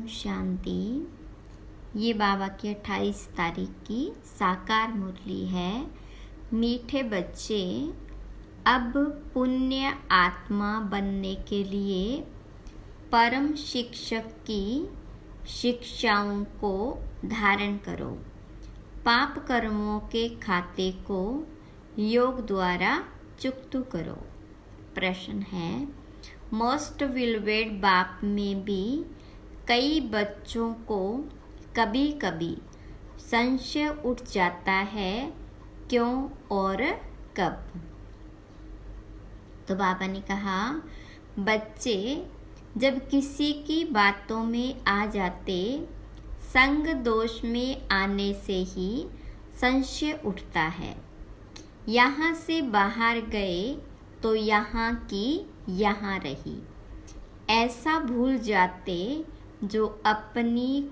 शांति। ये बाबा की 28 तारीख की साकार मुरली है। मीठे बच्चे, अब पुण्य आत्मा बनने के लिए परम शिक्षक की शिक्षाओं को धारण करो। पाप कर्मों के खाते को योग द्वारा चुकता करो। प्रश्न है, मोस्ट विलवेड बाप में भी कई बच्चों को कभी कभी संशय उठ जाता है, क्यों और कब? तो बाबा ने कहा, बच्चे जब किसी की बातों में आ जाते, संग दोष में आने से ही संशय उठता है। यहाँ से बाहर गए तो यहाँ की यहाँ रही, ऐसा भूल जाते जो अपनी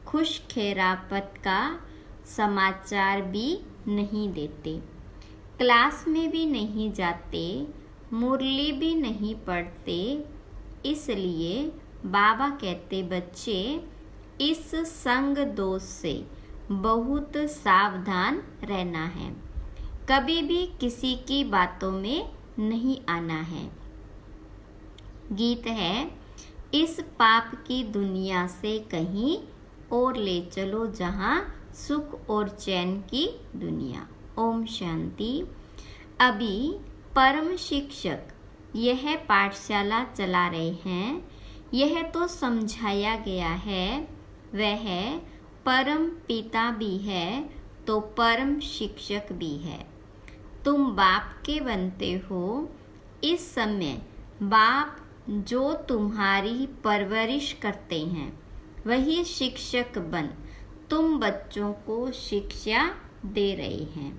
खुशखैरापत का समाचार भी नहीं देते, क्लास में भी नहीं जाते, मुरली भी नहीं पढ़ते। इसलिए बाबा कहते, बच्चे इस संग दोष से बहुत सावधान रहना है, कभी भी किसी की बातों में नहीं आना है। गीत है, इस पाप की दुनिया से कहीं और ले चलो जहाँ सुख और चैन की दुनिया। ओम शांति। अभी परम शिक्षक यह पाठशाला चला रहे हैं। यह तो समझाया गया है, वह परम पिता भी है तो परम शिक्षक भी है। तुम बाप के बनते हो। इस समय बाप जो तुम्हारी परवरिश करते हैं वही शिक्षक बन तुम बच्चों को शिक्षा दे रहे हैं।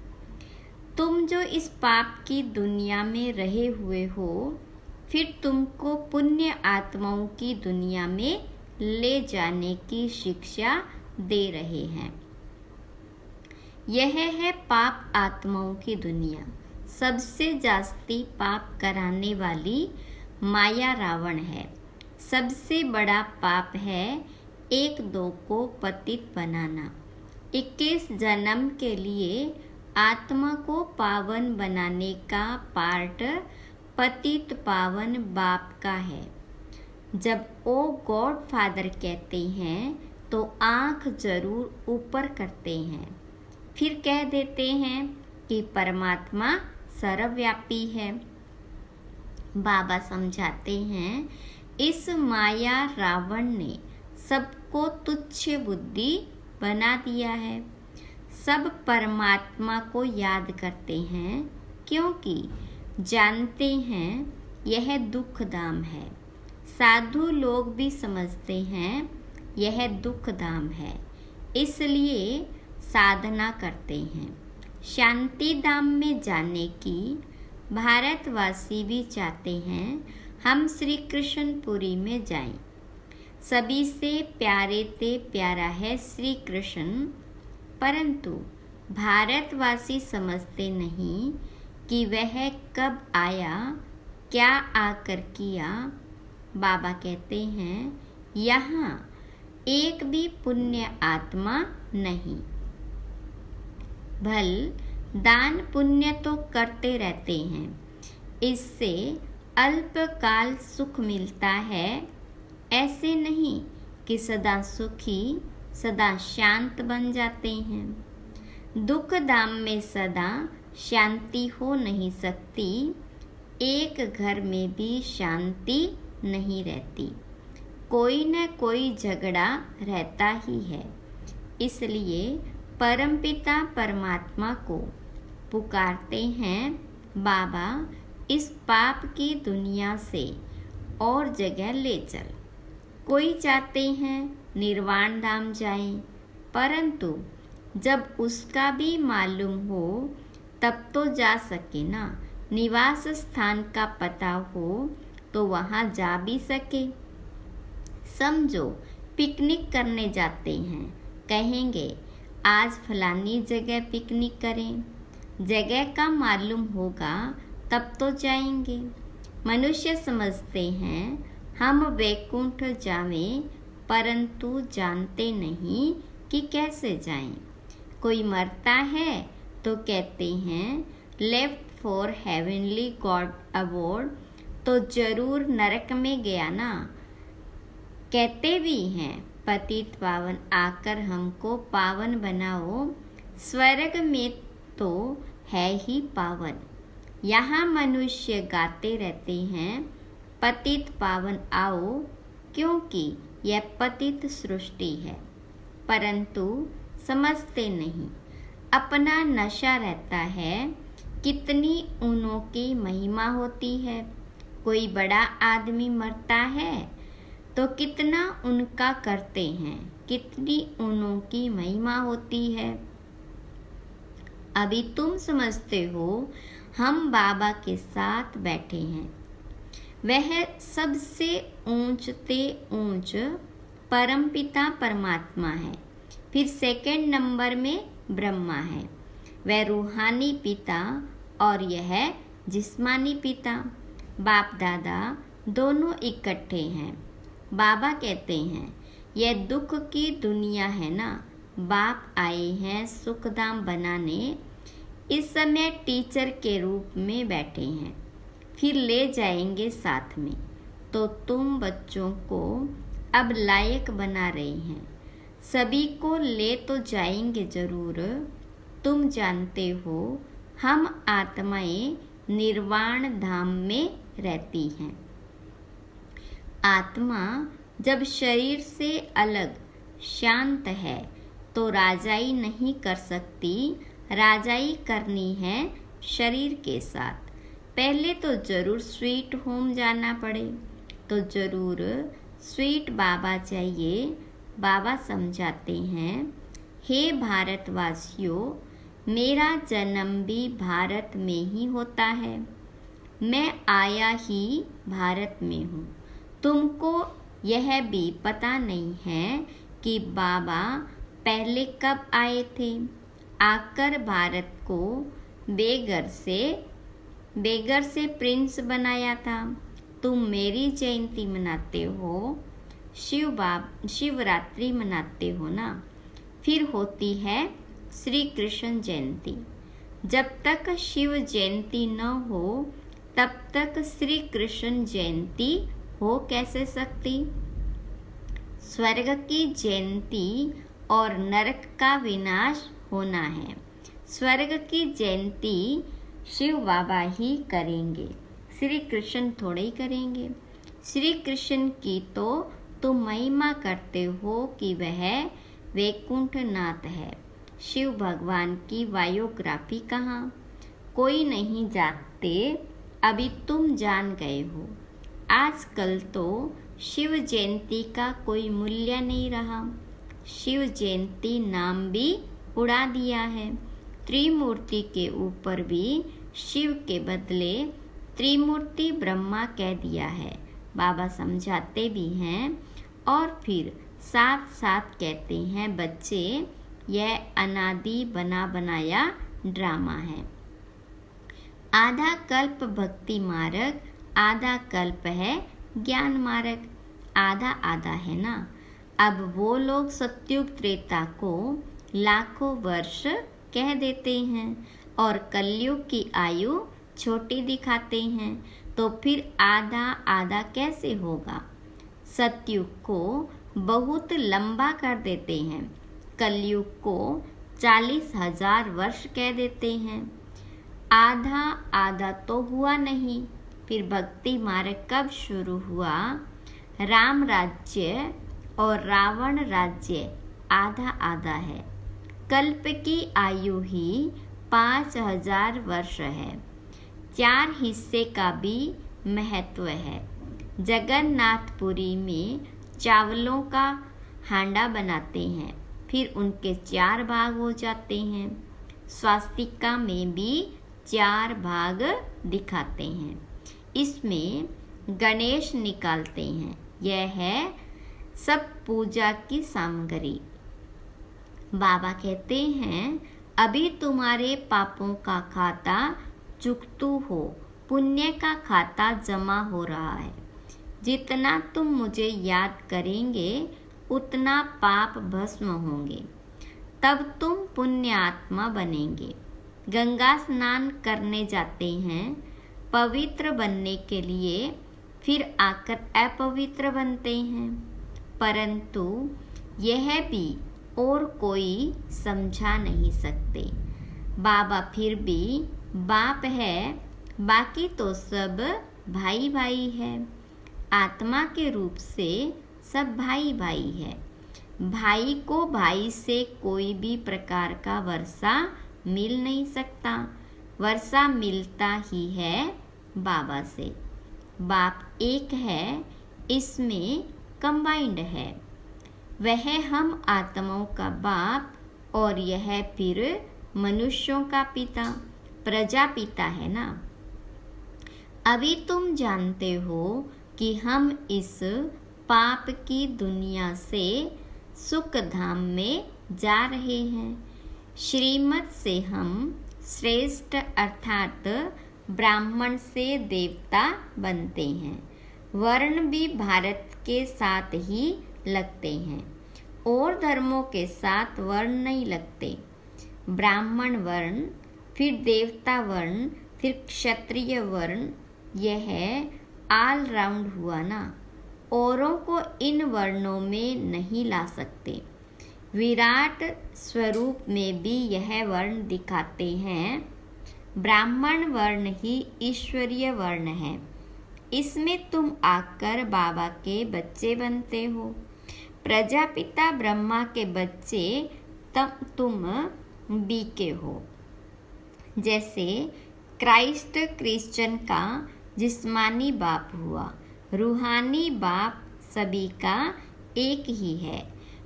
तुम जो इस पाप की दुनिया में रहे हुए हो, फिर तुमको पुण्य आत्माओं की दुनिया में ले जाने की शिक्षा दे रहे हैं। यह है पाप आत्माओं की दुनिया। सबसे जास्ती पाप कराने वाली माया रावण है। सबसे बड़ा पाप है एक दो को पतित बनाना। 21 जन्म के लिए आत्मा को पावन बनाने का पार्ट पतित पावन बाप का है। जब ओ गॉड फादर कहते हैं तो आँख जरूर ऊपर करते हैं, फिर कह देते हैं कि परमात्मा सर्वव्यापी है। बाबा समझाते हैं, इस माया रावण ने सबको तुच्छ बुद्धि बना दिया है। सब परमात्मा को याद करते हैं क्योंकि जानते हैं यह दुख धाम है। साधु लोग भी समझते हैं यह दुख धाम है, इसलिए साधना करते हैं। शांति धाम में जाने की भारतवासी भी चाहते हैं हम श्री कृष्णपुरी में जाएं। सभी से प्यारे ते प्यारा है श्री कृष्ण, परंतु भारतवासी समझते नहीं कि वह कब आया, क्या आकर किया। बाबा कहते हैं, यहाँ एक भी पुण्य आत्मा नहीं। भल दान पुण्य तो करते रहते हैं, इससे अल्पकाल सुख मिलता है। ऐसे नहीं कि सदा सुखी सदा शांत बन जाते हैं। दुख धाम में सदा शांति हो नहीं सकती। एक घर में भी शांति नहीं रहती, कोई न कोई झगड़ा रहता ही है। इसलिए परमपिता परमात्मा को पुकारते हैं, बाबा इस पाप की दुनिया से और जगह ले चल। कोई चाहते हैं निर्वाण धाम जाएं, परंतु जब उसका भी मालूम हो तब तो जा सके ना। निवास स्थान का पता हो तो वहाँ जा भी सके। समझो पिकनिक करने जाते हैं, कहेंगे आज फलानी जगह पिकनिक करें। जगह का मालूम होगा तब तो जाएंगे। मनुष्य समझते हैं हम वैकुंठ जावें परंतु जानते नहीं कि कैसे जाएं। कोई मरता है तो कहते हैं left for heavenly God award, तो जरूर नरक में गया ना। कहते भी हैं पतित पावन आकर हमको पावन बनाओ, स्वर्ग में तो है ही पावन। यहाँ मनुष्य गाते रहते हैं पतित पावन आओ, क्योंकि यह पतित सृष्टि है, परंतु समझते नहीं। अपना नशा रहता है, कितनी उनों की महिमा होती है। कोई बड़ा आदमी मरता है तो कितना उनका करते हैं, कितनी उनों की महिमा होती है। अभी तुम समझते हो हम बाबा के साथ बैठे हैं। वह सबसे ऊंचते ऊंच परमपिता परमात्मा है। फिर सेकंड नंबर में ब्रह्मा है, वह रूहानी पिता, और यह जिस्मानी पिता। बाप दादा दोनों इकट्ठे हैं। बाबा कहते हैं यह दुख की दुनिया है ना, बाप आए हैं सुखधाम बनाने। इस समय टीचर के रूप में बैठे हैं, फिर ले जाएंगे साथ में। तो तुम बच्चों को अब लायक बना रहे हैं। सभी को ले तो जाएंगे जरूर। तुम जानते हो हम आत्माएं निर्वाण धाम में रहती हैं। आत्मा जब शरीर से अलग शांत है तो राजाई नहीं कर सकती, राजाई करनी है शरीर के साथ। पहले तो जरूर स्वीट होम जाना पड़े, तो जरूर स्वीट बाबा चाहिए। बाबा समझाते हैं हे भारतवासियों, मेरा जन्म भी भारत में ही होता है। मैं आया ही भारत में हूँ। तुमको यह भी पता नहीं है कि बाबा पहले कब आए थे। आकर भारत को बेगर से प्रिंस बनाया था। तुम मेरी जयंती मनाते हो, शिवरात्रि मनाते हो ना। फिर होती है श्री कृष्ण जयंती। जब तक शिव जयंती न हो तब तक श्री कृष्ण जयंती हो कैसे सकती। स्वर्ग की जयंती और नरक का विनाश होना है। स्वर्ग की जयंती शिव बाबा ही करेंगे, श्री कृष्ण थोड़े ही करेंगे। श्री कृष्ण की तो तुम महिमा करते हो कि वह वैकुंठ नाथ है। शिव भगवान की बायोग्राफी कहाँ, कोई नहीं जानते, अभी तुम जान गए हो। आजकल तो शिव जयंती का कोई मूल्य नहीं रहा। शिव जयंती नाम भी उड़ा दिया है। त्रिमूर्ति के ऊपर भी शिव के बदले त्रिमूर्ति ब्रह्मा कह दिया है। बाबा समझाते भी हैं और फिर साथ साथ कहते हैं बच्चे, यह अनादि बना बनाया ड्रामा है। आधा कल्प भक्ति मार्ग, आधा कल्प है ज्ञान मार्ग। आधा आधा है ना। अब वो लोग सत्युग त्रेता को लाखों वर्ष कह देते हैं और कलयुग की आयु छोटी दिखाते हैं, तो फिर आधा आधा कैसे होगा। सतयुग को बहुत लंबा कर देते हैं, कलयुग को 40,000 वर्ष कह देते हैं। आधा आधा तो हुआ नहीं। फिर भक्ति मार्ग कब शुरू हुआ। राम राज्य और रावण राज्य आधा आधा है। कल्प की आयु ही 5,000 वर्ष है। 4 हिस्से का भी महत्व है। जगन्नाथपुरी में चावलों का हांडा बनाते हैं, फिर उनके 4 भाग हो जाते हैं। स्वास्तिका में भी 4 भाग दिखाते हैं। इसमें गणेश निकालते हैं। यह है सब पूजा की सामग्री। बाबा कहते हैं अभी तुम्हारे पापों का खाता चुकतू हो, पुण्य का खाता जमा हो रहा है। जितना तुम मुझे याद करेंगे उतना पाप भस्म होंगे। तब तुम पुण्य आत्मा बनेंगे। गंगा स्नान करने जाते हैं पवित्र बनने के लिए, फिर आकर अपवित्र बनते हैं, परंतु यह भी और कोई समझा नहीं सकते। बाबा फिर भी बाप है, बाकी तो सब भाई भाई है। आत्मा के रूप से सब भाई भाई है। भाई को भाई से कोई भी प्रकार का वर्षा मिल नहीं सकता। वर्षा मिलता ही है बाबा से। बाप एक है, इसमें कंबाइंड है। वह हम आत्माओं का बाप और यह फिर मनुष्यों का पिता, प्रजापिता है ना। अभी तुम जानते हो कि हम इस पाप की दुनिया से सुख धाम में जा रहे हैं। श्रीमत से हम श्रेष्ठ अर्थात ब्राह्मण से देवता बनते हैं। वर्ण भी भारत के साथ ही लगते हैं और धर्मों के साथ वर्ण नहीं लगते। ब्राह्मण वर्ण, फिर देवता वर्ण, फिर क्षत्रिय वर्ण, यह ऑल राउंड हुआ ना। औरों को इन वर्णों में नहीं ला सकते। विराट स्वरूप में भी यह वर्ण दिखाते हैं। ब्राह्मण वर्ण ही ईश्वरीय वर्ण है। इसमें तुम आकर बाबा के बच्चे बनते हो। प्रजापिता ब्रह्मा के बच्चे तब तुम बी के हो। जैसे क्राइस्ट क्रिश्चियन का जिस्मानी बाप हुआ, रूहानी बाप सभी का एक ही है।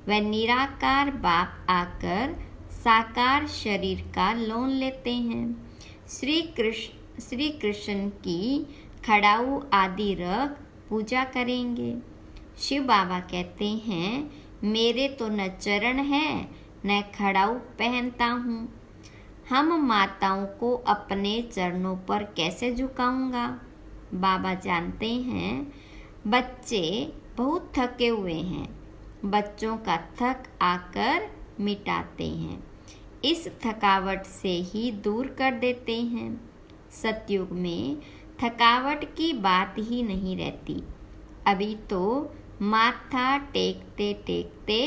वह निराकार बाप आकर साकार शरीर का लोन लेते हैं। श्री कृष्ण की खड़ाऊ आदि रख पूजा करेंगे। शिव बाबा कहते हैं, मेरे तो न चरण है न खड़ाऊ पहनता हूँ। हम माताओं को अपने चरणों पर कैसे झुकाऊंगा। बाबा जानते हैं बच्चे बहुत थके हुए हैं। बच्चों का थक आकर मिटाते हैं। इस थकावट से ही दूर कर देते हैं। सतयुग में थकावट की बात ही नहीं रहती। अभी तो माथा टेकते टेकते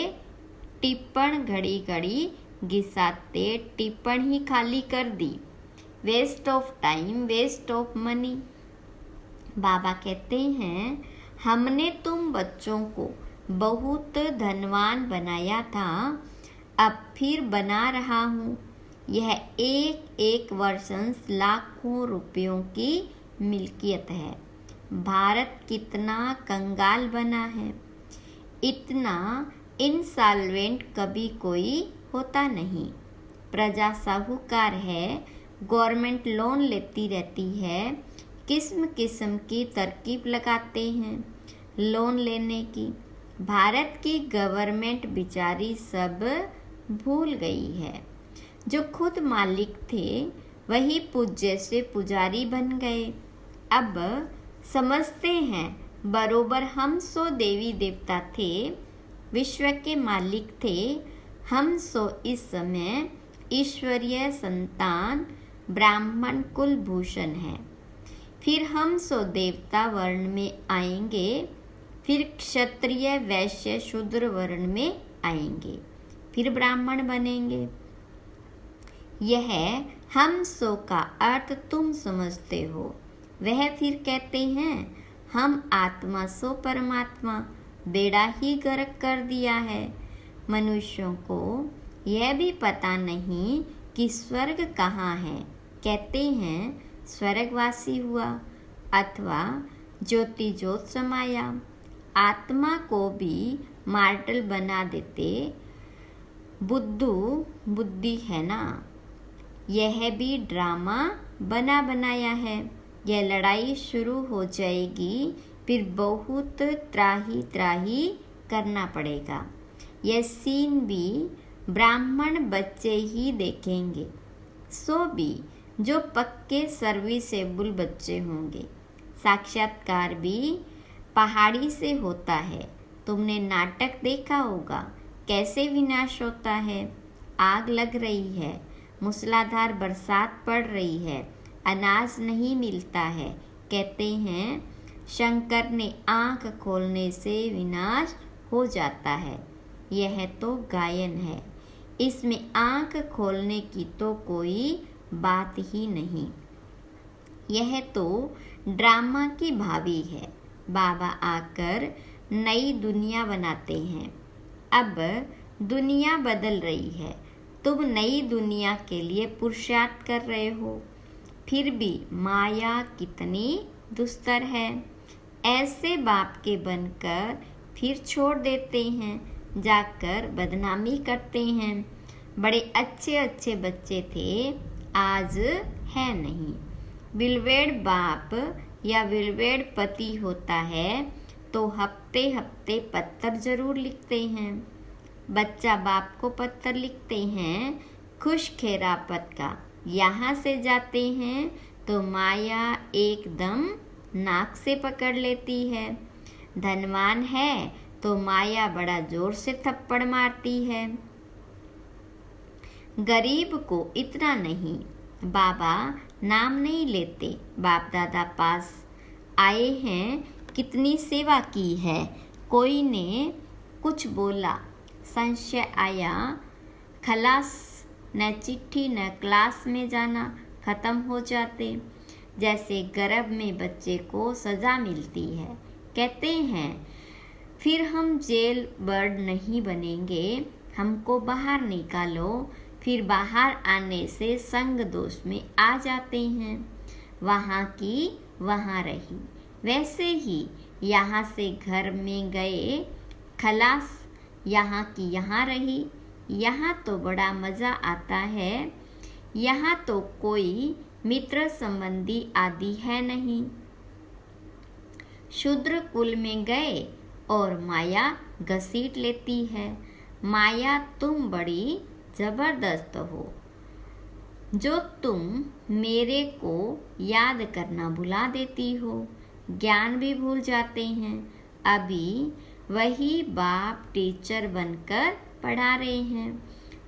टिप्पण घड़ी घड़ी घिसाते टिप्पण ही खाली कर दी। Waste of time, waste of money. बाबा कहते हैं, हमने तुम बच्चों को बहुत धनवान बनाया था, अब फिर बना रहा हूँ। यह एक एक वर्षंस लाखों रुपयों की मिल्कियत है। भारत कितना कंगाल बना है। इतना इंसॉल्वेंट कभी कोई होता नहीं। प्रजा साहूकार है, गवर्नमेंट लोन लेती रहती है। किस्म किस्म की तरकीब लगाते हैं लोन लेने की। भारत की गवर्नमेंट बेचारी सब भूल गई है। जो खुद मालिक थे वही पूज्य से पुजारी बन गए। अब समझते हैं बरोबर हम 100 देवी देवता थे, विश्व के मालिक थे। हम 100 इस समय ईश्वरीय संतान ब्राह्मण कुलभूषण है। फिर हम 100 देवता वर्ण में आएंगे, फिर क्षत्रिय वैश्य शूद्र वर्ण में आएंगे, फिर ब्राह्मण बनेंगे। यह हम 100 का अर्थ तुम समझते हो। वह फिर कहते हैं, हम आत्मा 100 परमात्मा, बेड़ा ही गर्क कर दिया है। मनुष्यों को यह भी पता नहीं कि स्वर्ग कहाँ है। कहते हैं स्वर्गवासी हुआ अथवा ज्योति ज्योत समाया। आत्मा को भी मार्टल बना देते। बुद्धू बुद्धि है ना। यह भी ड्रामा बना बनाया है। यह लड़ाई शुरू हो जाएगी, फिर बहुत त्राही त्राही करना पड़ेगा। यह सीन भी ब्राह्मण बच्चे ही देखेंगे। सो भी जो पक्के सर्विसेबल बच्चे होंगे। साक्षात्कार भी पहाड़ी से होता है। तुमने नाटक देखा होगा कैसे विनाश होता है। आग लग रही है, मूसलाधार बरसात पड़ रही है, अनाज नहीं मिलता है। कहते हैं शंकर ने आँख खोलने से विनाश हो जाता है। यह तो गायन है, इसमें आँख खोलने की तो कोई बात ही नहीं। यह तो ड्रामा की भावी है। बाबा आकर नई दुनिया बनाते हैं। अब दुनिया बदल रही है, तुम नई दुनिया के लिए पुरुषार्थ कर रहे हो। फिर भी माया कितनी दुस्तर है। ऐसे बाप के बनकर फिर छोड़ देते हैं, जाकर बदनामी करते हैं। बड़े अच्छे अच्छे बच्चे थे, आज है नहीं। विलवेड़ बाप या विलवेड़ पति होता है तो हफ्ते हफ्ते पत्र जरूर लिखते हैं। बच्चा बाप को पत्र लिखते हैं खुश खेरापत का। यहाँ से जाते हैं तो माया एकदम नाक से पकड़ लेती है। धनवान है तो माया बड़ा जोर से थप्पड़ मारती है। गरीब को इतना नहीं। बाबा नाम नहीं लेते। बाप दादा पास आए हैं, कितनी सेवा की है। कोई ने कुछ बोला, संशय आया, खलास, न चिट्ठी न क्लास में जाना, खत्म हो जाते। जैसे गर्भ में बच्चे को सजा मिलती है। कहते हैं फिर हम जेल बर्ड नहीं बनेंगे, हमको बाहर निकालो। फिर बाहर आने से संग दोष में आ जाते हैं। वहाँ की वहाँ रही। वैसे ही यहाँ से घर में गए, खलास, यहाँ की यहाँ रही। यहाँ तो बड़ा मज़ा आता है। यहाँ तो कोई मित्र संबंधी आदि है नहीं। शूद्र कुल में गए और माया घसीट लेती है। माया तुम बड़ी जबरदस्त हो, जो तुम मेरे को याद करना भुला देती हो, ज्ञान भी भूल जाते हैं। अभी वही बाप टीचर बनकर पढ़ा रहे हैं।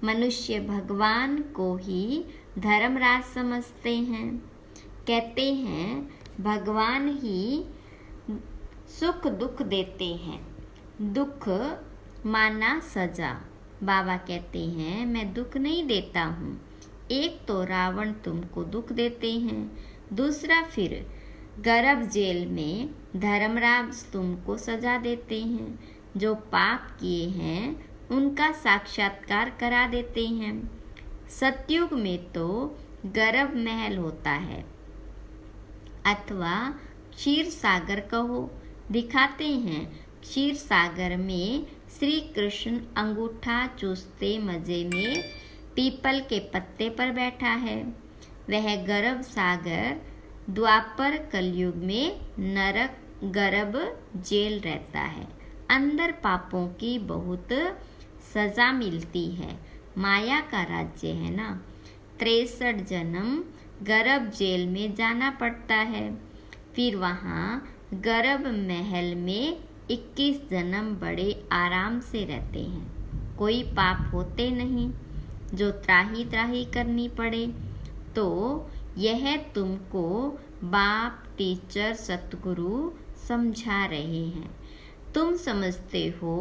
मनुष्य भगवान को ही धर्मराज समझते हैं। कहते हैं भगवान ही सुख दुख देते हैं। दुख माना सजा। बाबा कहते हैं मैं दुख नहीं देता हूँ। एक तो रावण तुमको दुख देते हैं, दूसरा फिर गर्भ जेल में धर्मराज तुमको सजा देते हैं। जो पाप किए हैं उनका साक्षात्कार करा देते हैं। सतयुग में तो गर्भ महल होता है, अथवा क्षीर सागर कहो। दिखाते हैं क्षीर सागर में श्री कृष्ण अंगूठा चूसते मजे में पीपल के पत्ते पर बैठा है। वह गर्भ सागर द्वापर कलयुग में नरक गर्भ जेल रहता है। अंदर पापों की बहुत सजा मिलती है। माया का राज्य है ना। 63 जन्म गर्भ जेल में जाना पड़ता है। फिर वहाँ गर्भ महल में 21 जन्म बड़े आराम से रहते हैं। कोई पाप होते नहीं जो त्राही त्राही करनी पड़े। तो यह तुमको बाप टीचर सतगुरु समझा रहे हैं। तुम समझते हो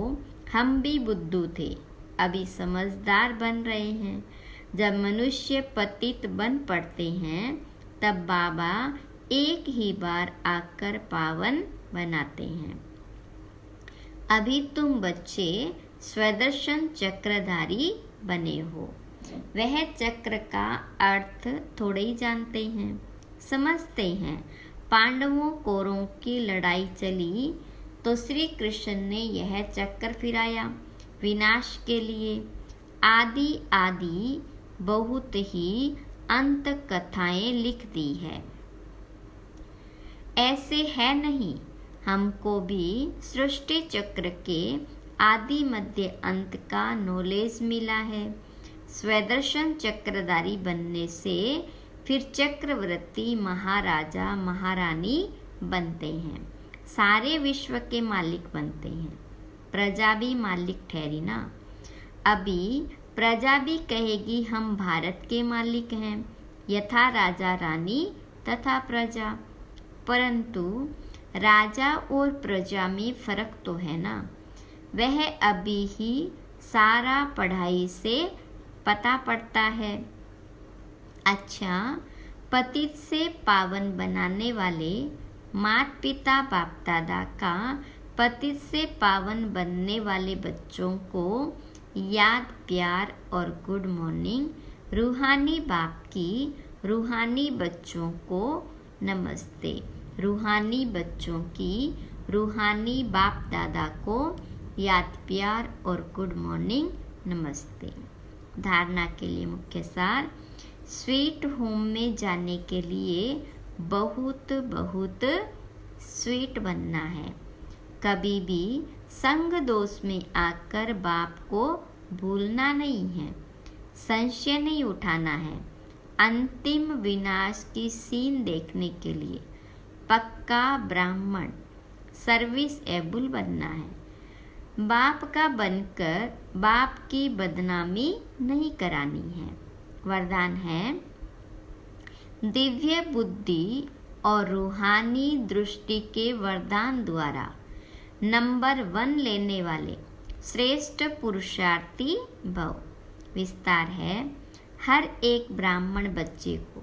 हम भी बुद्धू थे, अभी समझदार बन रहे हैं। जब मनुष्य पतित बन पड़ते हैं तब बाबा एक ही बार आकर पावन बनाते हैं। अभी तुम बच्चे स्वदर्शन चक्रधारी बने हो। वह चक्र का अर्थ थोड़े ही जानते हैं, समझते हैं। पांडवों कौरवों की लड़ाई चली तो श्री कृष्ण ने यह चक्र फिराया विनाश के लिए। आदि आदि बहुत ही अंत कथाएं लिख दी है। ऐसे है नहीं, हमको भी सृष्टि चक्र के आदि मध्य अंत का नॉलेज मिला है। स्वदर्शन चक्रधारी बनने से फिर चक्रवर्ती महाराजा महारानी बनते हैं, सारे विश्व के मालिक बनते हैं। प्रजा भी मालिक ठहरी ना। अभी प्रजा भी कहेगी हम भारत के मालिक हैं, यथा राजा रानी तथा प्रजा। परंतु राजा और प्रजा में फर्क तो है ना, वह अभी ही सारा पढ़ाई से पता पड़ता है। अच्छा, पतित से पावन बनाने वाले माता पिता बाप दादा का पतित से पावन बनने वाले बच्चों को याद, प्यार और गुड मॉर्निंग। रूहानी बाप की रूहानी बच्चों को नमस्ते। रूहानी बच्चों की रूहानी बाप दादा को याद, प्यार और गुड मॉर्निंग, नमस्ते। धारणा के लिए मुख्य सार, स्वीट होम में जाने के लिए बहुत बहुत स्वीट बनना है। कभी भी संग दोष में आकर बाप को भूलना नहीं है, संशय नहीं उठाना है। अंतिम विनाश की सीन देखने के लिए पक्का ब्राह्मण सर्विस एबल बनना है। बाप का बनकर बाप की बदनामी नहीं करानी है। वरदान है, दिव्य बुद्धि और रूहानी दृष्टि के वरदान द्वारा नंबर 1 लेने वाले श्रेष्ठ पुरुषार्थी भव। विस्तार है, हर एक ब्राह्मण बच्चे को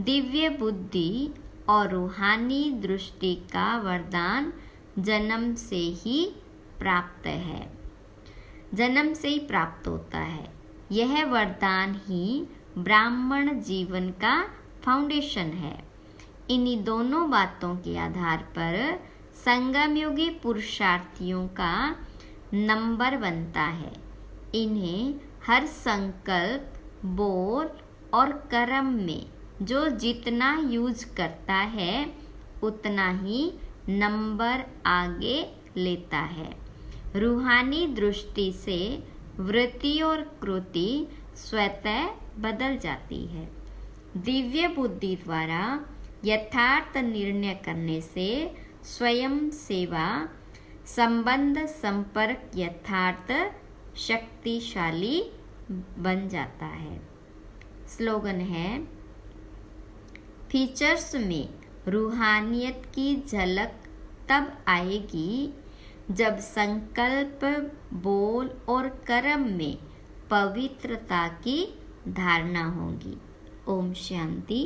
दिव्य बुद्धि और रूहानी दृष्टि का वरदान जन्म से ही प्राप्त है, जन्म से ही प्राप्त होता है। यह वरदान ही ब्राह्मण जीवन का फाउंडेशन है। इन्हीं दोनों बातों के आधार पर संगमयुगी पुरुषार्थियों का नंबर बनता है। इन्हें हर संकल्प, बोल और कर्म में जो जितना यूज करता है उतना ही नंबर आगे लेता है। रूहानी दृष्टि से वृत्ति और कृति स्वतः बदल जाती है। दिव्य बुद्धि द्वारा यथार्थ निर्णय करने से स्वयं सेवा संबंध संपर्क यथार्थ शक्तिशाली बन जाता है। स्लोगन है, फीचर्स में रूहानियत की झलक तब आएगी जब संकल्प, बोल और कर्म में पवित्रता की धारणा होगी। ओम शांति।